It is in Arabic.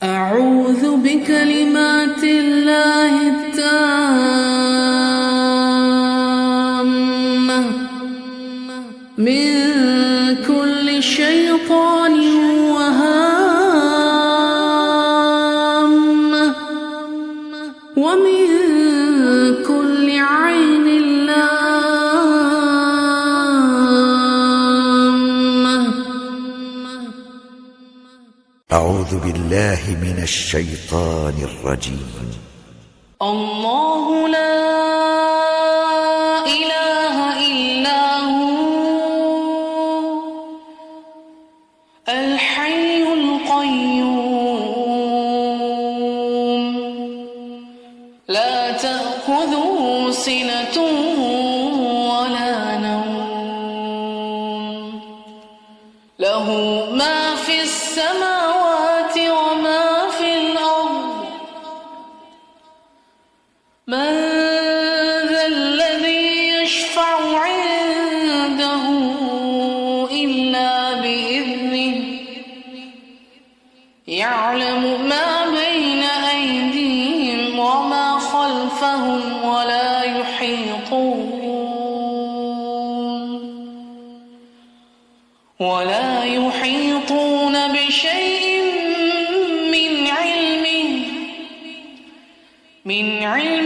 أعوذ بكلمات الله التامة من كل شيطان وهامة ومن كل عين لامة. أعوذ بالله من الشيطان الرجيم. الله لا إله إلا هو الحي القيوم لا تأخذه سنة ولا نوم له ما في السماوات وما في الأرض. من ذا الذي يشفع عنده إلا بإذنه يعلم ما بين أيديهم وما خلفهم ولا يحيطون بشيء من علمه